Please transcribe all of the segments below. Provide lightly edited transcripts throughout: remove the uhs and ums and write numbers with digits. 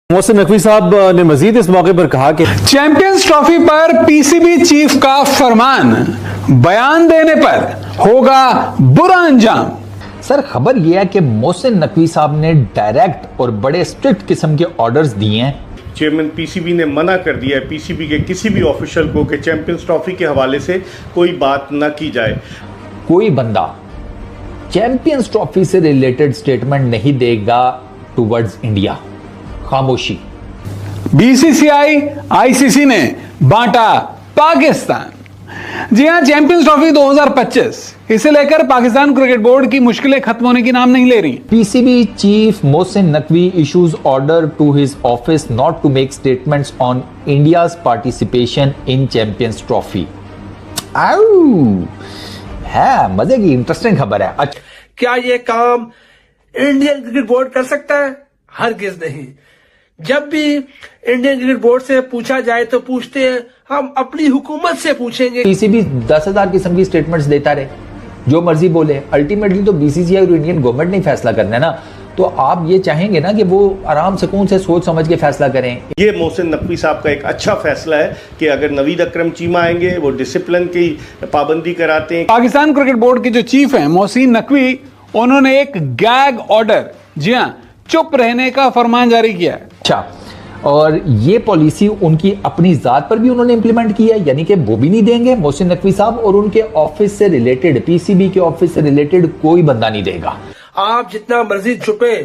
मोहसिन नकवी साहब ने मजीद इस मौके पर कहा कि चैंपियंस ट्रॉफी पर पीसीबी चीफ का फरमान, बयान देने पर होगा बुरा अंजाम। सर, खबर यह है कि मोहसिन नकवी साहब ने डायरेक्ट और बड़े स्ट्रिक्ट किस्म के ऑर्डर्स दिए हैं। चेयरमैन पीसीबी ने मना कर दिया है पीसीबी के किसी भी ऑफिशियल को कि चैंपियंस ट्रॉफी के हवाले से कोई बात न की जाए। कोई बंदा चैंपियंस ट्रॉफी से रिलेटेड स्टेटमेंट नहीं देगा टुवर्ड्स इंडिया। खामोशी। बीसीसीआई आईसीसी ने बांटा पाकिस्तान। जी हां, चैंपियंस ट्रॉफी 2025 इसे लेकर पाकिस्तान क्रिकेट बोर्ड की मुश्किलें खत्म होने की नाम नहीं ले रही। PCB chief Mohsin Naqvi issues order to his office not to make statements on India's participation in Champions Trophy. है मजे की इंटरेस्टिंग खबर है। अच्छा, क्या ये काम इंडियन क्रिकेट बोर्ड कर सकता है? हरगिज नहीं। जब भी इंडियन क्रिकेट बोर्ड से पूछा जाए तो पूछते हैं हम अपनी हुकूमत से पूछेंगे। पीसीबी 10,000 किस्म की स्टेटमेंट्स देता रहे, जो मर्जी बोले। अल्टीमेटली तो बीसीसीआई और इंडियन गवर्नमेंट ने फैसला करना है ना। तो आप ये चाहेंगे ना कि वो आराम सुकून से सोच समझ के फैसला करें। ये मोहसिन नकवी साहब का एक अच्छा फैसला है कि अगर नवीद अकरम चीमा आएंगे वो डिसिप्लिन की पाबंदी कराते हैं। पाकिस्तान क्रिकेट बोर्ड के जो चीफ हैं मोहसिन नकवी, उन्होंने एक गैग ऑर्डर, जी हां, चुप रहने का फरमान जारी किया है। अच्छा, और ये पॉलिसी उनकी अपनी जात पर भी उन्होंने इंप्लीमेंट की है, यानी कि वो भी नहीं देंगे मोहसिन नकवी साहब, और उनके ऑफिस से रिलेटेड, पीसीबी के ऑफिस से रिलेटेड कोई बंदा नहीं देगा। आप जितना मर्जी छुपे,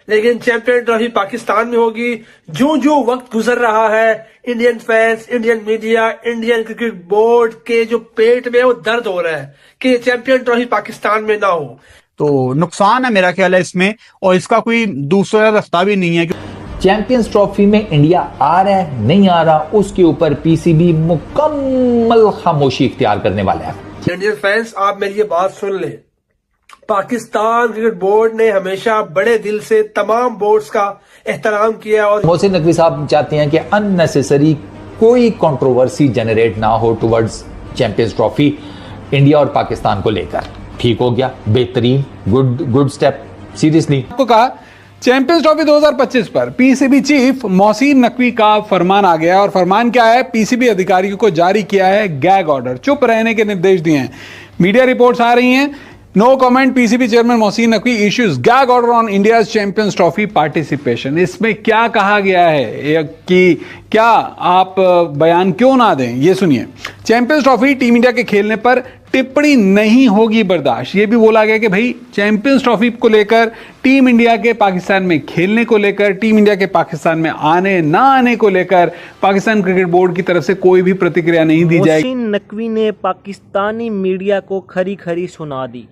लेकिन चैंपियन ट्रॉफी पाकिस्तान में होगी। जो जो वक्त गुजर रहा है, Indian fans, Indian media, Indian cricket board के जो पेट में वो दर्द हो रहा है कि चैंपियन ट्रॉफी पाकिस्तान में ना हो। तो नुकसान है मेरा ख्याल है इसमें, और इसका कोई दूसरा रास्ता भी नहीं है। चैंपियंस ट्रॉफी में इंडिया आ रहा है नहीं आ रहा, उसके ऊपर पीसीबी मुकम्मल खामोशी इख्तियार करने वाला है। इंडियन फैंस, आप मेरी ये बात सुन लें। पाकिस्तान क्रिकेट बोर्ड ने हमेशा बड़े दिल से तमाम बोर्ड्स का एहतराम किया, और मोहसिन नकवी साहब चाहते हैं कि अननेसेसरी कोई कंट्रोवर्सी जनरेट ना हो टुवर्ड्स चैंपियंस ट्रॉफी इंडिया और पाकिस्तान को लेकर। ठीक हो गया, बेहतरीन, गुड स्टेप। सीरियसली आपको कहा चैंपियंस ट्रॉफी 2025 पर पीसीबी चीफ मोहसिन नकवी का फरमान आ गया, और फरमान क्या है? पीसीबी अधिकारियों को जारी किया है गैग ऑर्डर, चुप रहने के निर्देश दिए हैं। मीडिया रिपोर्ट्स आ रही हैं, no comment, PCB chairman Mohsin Naqvi issues gag order on India's Champions Trophy participation. इसमें क्या कहा गया है कि क्या आप बयान क्यों ना दें, ये सुनिए। चैंपियंस ट्रॉफी टीम इंडिया के खेलने पर टिप्पणी नहीं होगी बर्दाश्त। ये भी बोला गया कि भाई चैंपियंस ट्रॉफी को लेकर, टीम इंडिया के पाकिस्तान में खेलने को लेकर, टीम इंडिया के पाकिस्तान में आने ना आने को लेकर पाकिस्तान क्रिकेट बोर्ड की तरफ से कोई भी प्रतिक्रिया नहीं दी जाएगी। मोहसिन नकवी ने पाकिस्तानी मीडिया को खरी खरी सुना दी।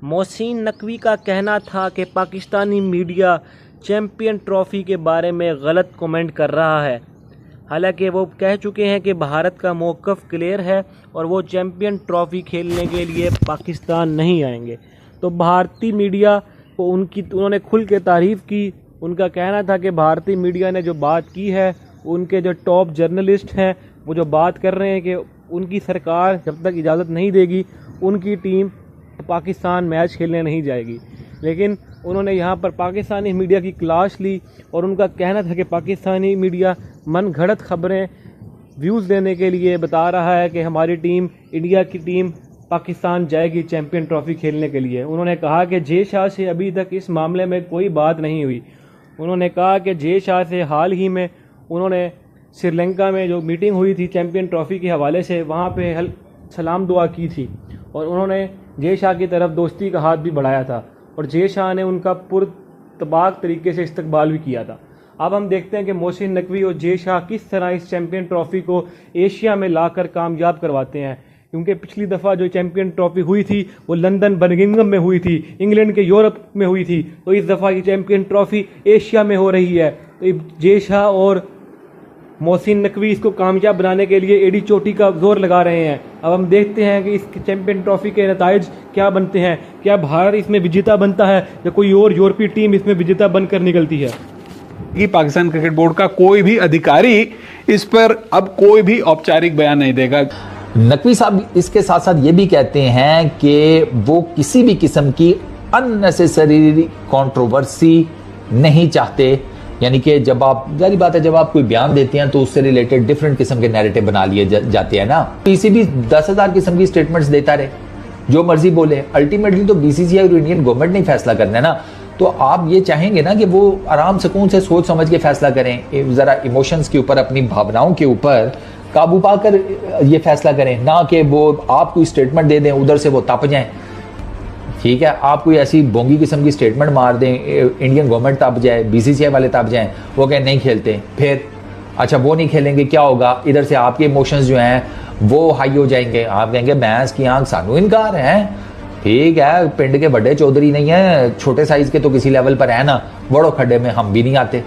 मोहसिन नकवी का कहना था कि पाकिस्तानी मीडिया चैंपियन ट्रॉफी के बारे में गलत कमेंट कर रहा है। हालांकि वो कह चुके हैं कि भारत का मौक़िफ़ क्लियर है और वो चैंपियन ट्रॉफी खेलने के लिए पाकिस्तान नहीं आएंगे। तो भारतीय मीडिया को उन्होंने खुल के तारीफ़ की। उनका कहना था कि भारतीय मीडिया ने जो बात की है, उनके जो टॉप जर्नलिस्ट हैं वो जो बात कर रहे हैं कि उनकी सरकार जब तक इजाज़त नहीं देगी उनकी टीम पाकिस्तान मैच खेलने नहीं जाएगी। लेकिन उन्होंने यहाँ पर पाकिस्तानी मीडिया की क्लास ली, और उनका कहना था कि पाकिस्तानी मीडिया मन घड़त खबरें व्यूज़ देने के लिए बता रहा है कि हमारी टीम, इंडिया की टीम पाकिस्तान जाएगी चैंपियन ट्रॉफी खेलने के लिए। उन्होंने कहा कि जे शाह से अभी तक इस मामले में कोई बात नहीं हुई। उन्होंने कहा कि जे शाह से हाल ही में उन्होंने श्रीलंका में जो मीटिंग हुई थी चैंपियन ट्रॉफी के हवाले से, वहाँ पे सलाम दुआ की थी, और उन्होंने जे शाह की तरफ दोस्ती का हाथ भी बढ़ाया था, और जे शाह ने उनका पुरतबाक तरीके से इस्तकबाल भी किया था। अब हम देखते हैं कि मोहसिन नकवी और जे शाह किस तरह इस चैंपियन ट्रॉफी को एशिया में लाकर कामयाब करवाते हैं, क्योंकि पिछली दफ़ा जो चैंपियन ट्रॉफी हुई थी वो लंदन बर्मिंघम में हुई थी, इंग्लैंड के यूरोप में हुई थी। तो इस दफ़ा ये चैंपियन ट्रॉफी एशिया में हो रही है। तो जे शाह और मोहसिन नकवी इसको कामयाब बनाने के लिए एडी चोटी का जोर लगा रहे हैं। अब हम देखते हैं कि इस चैंपियन ट्रॉफी के नताइज क्या बनते हैं। क्या भारत इसमें विजेता बनता है या कोई और यूरोपीय टीम इसमें विजेता बनकर निकलती है? कि पाकिस्तान क्रिकेट बोर्ड का कोई भी अधिकारी इस पर अब कोई भी औपचारिक बयान नहीं देगा। नकवी साहब इसके साथ साथ ये भी कहते हैं कि वो किसी भी किस्म की अननेसेसरी कंट्रोवर्सी नहीं चाहते यानी कि जब आप, जारी बात है, जब आप कोई बयान देते हैं तो उससे रिलेटेड डिफरेंट किस्म के नैरेटिव बना लिए जाते हैं ना। पीसीबी 10,000 किस्म की स्टेटमेंट्स देता रहे, जो मर्जी बोले, अल्टीमेटली तो बीसीसीआई और इंडियन गवर्नमेंट ने फैसला करना है ना। तो आप ये चाहेंगे ना कि वो आराम सुकून से सोच समझ के फैसला करें, जरा इमोशंस के ऊपर, अपनी भावनाओं के ऊपर काबू पाकर ये फैसला करें, ना कि वो आप कोई स्टेटमेंट दे दें, उधर से वो तप जाएं। ठीक है, आप कोई ऐसी बोंगी किस्म की स्टेटमेंट मार दें, इंडियन गवर्नमेंट तप जाए, बीसीसीआई वाले तप जाएं, वो कहें नहीं खेलते, फिर अच्छा वो नहीं खेलेंगे, क्या होगा, इधर से आपके इमोशंस जो हैं वो हाई हो जाएंगे, आप कहेंगे भैंस की आंख सानू इनकार है। ठीक है, पिंड के बड़े चौधरी नहीं है, छोटे साइज के तो किसी लेवल पर है ना, बड़ो खड्डे में हम भी नहीं आते,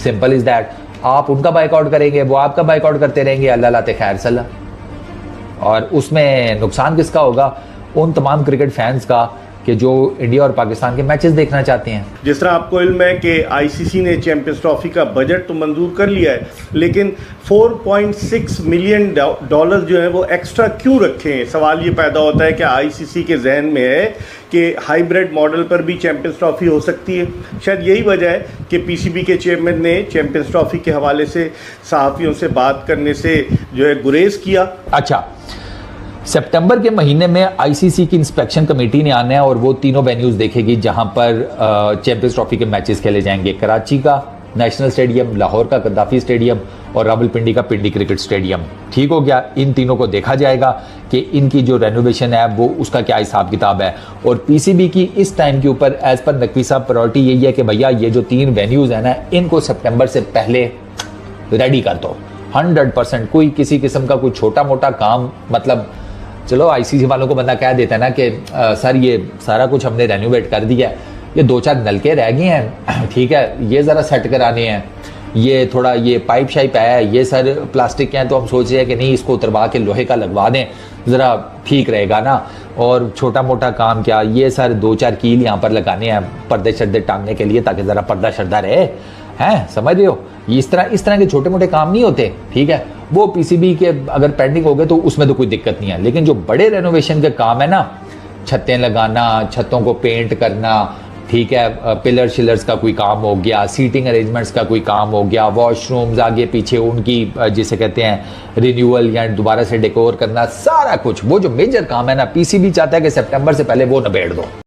सिंपल इज दैट। आप उनका बाइकआउट करेंगे, वो आपका बाइकआउट करते रहेंगे, अल्लाह लाते खैर सल्लाह। और उसमें नुकसान किसका होगा? उन तमाम क्रिकेट फैंस का कि जो इंडिया और पाकिस्तान के मैचेस देखना चाहते हैं। जिस तरह आपको इल्म है कि आईसीसी ने चैंपियंस ट्रॉफी का बजट तो मंजूर कर लिया है, लेकिन 4.6 मिलियन डॉलर जो है वो एक्स्ट्रा क्यों रखे हैं? सवाल ये पैदा होता है कि आईसीसी के जहन में है कि हाइब्रिड मॉडल पर भी चैंपियंस ट्रॉफी हो सकती है। शायद यही वजह है कि पीसीबी के चेयरमैन ने चैंपियंस ट्रॉफी के हवाले से सहाफ़ियों से बात करने से जो है गुरेज किया। अच्छा, सितंबर के महीने में आईसीसी की इंस्पेक्शन कमेटी ने आना है और वो तीनों वेन्यूज देखेगी जहां पर चैंपियंस ट्रॉफी के मैचेस खेले जाएंगे। कराची का नेशनल स्टेडियम, लाहौर का गद्दाफी स्टेडियम और रावलपिंडी का पिंडी क्रिकेट स्टेडियम। ठीक हो गया, इन तीनों को देखा जाएगा कि इनकी जो रेनोवेशन है वो उसका क्या हिसाब किताब है। और पीसीबी की इस टाइम के ऊपर एज पर नकवी साहब प्रायोरिटी यही है कि भैया ये जो 3 वेन्यूज है ना, इनको सितंबर से पहले रेडी कर दो 100%। कोई किसी किस्म का कोई छोटा मोटा काम, मतलब चलो आईसीसी वालों को बंदा कह देता है ना कि सर ये सारा कुछ हमने रेनोवेट कर दिया है, ये 2-4 नलके रह गए हैं, ठीक है, ये ज़रा सेट कराने हैं, ये थोड़ा ये पाइप शाइप है, ये सर प्लास्टिक के हैं, तो हम सोच रहे हैं कि नहीं इसको उतरवा के लोहे का लगवा दें, ज़रा ठीक रहेगा ना। और छोटा मोटा काम क्या, ये सर 2-4 कील यहाँ पर लगाने हैं पर्दे शर्दे टांगने के लिए, ताकि ज़रा पर्दा शर्दा रहे, हैं, समझ रहे हो। इस तरह के छोटे मोटे काम नहीं होते, ठीक है। वो पीसीबी के अगर पेंडिंग हो गए तो उसमें तो कोई दिक्कत नहीं है, लेकिन जो बड़े रेनोवेशन के काम है ना, छतें लगाना, छतों को पेंट करना, ठीक है, पिलर शिलर्स का कोई काम हो गया, सीटिंग अरेंजमेंट्स का कोई काम हो गया, वॉशरूम्स आगे पीछे उनकी जिसे कहते हैं रिन्यूअल या दोबारा से डेकोर करना, सारा कुछ वो जो मेजर काम है ना, पीसीबी चाहता है कि सितंबर से पहले वो निबेड़ दो।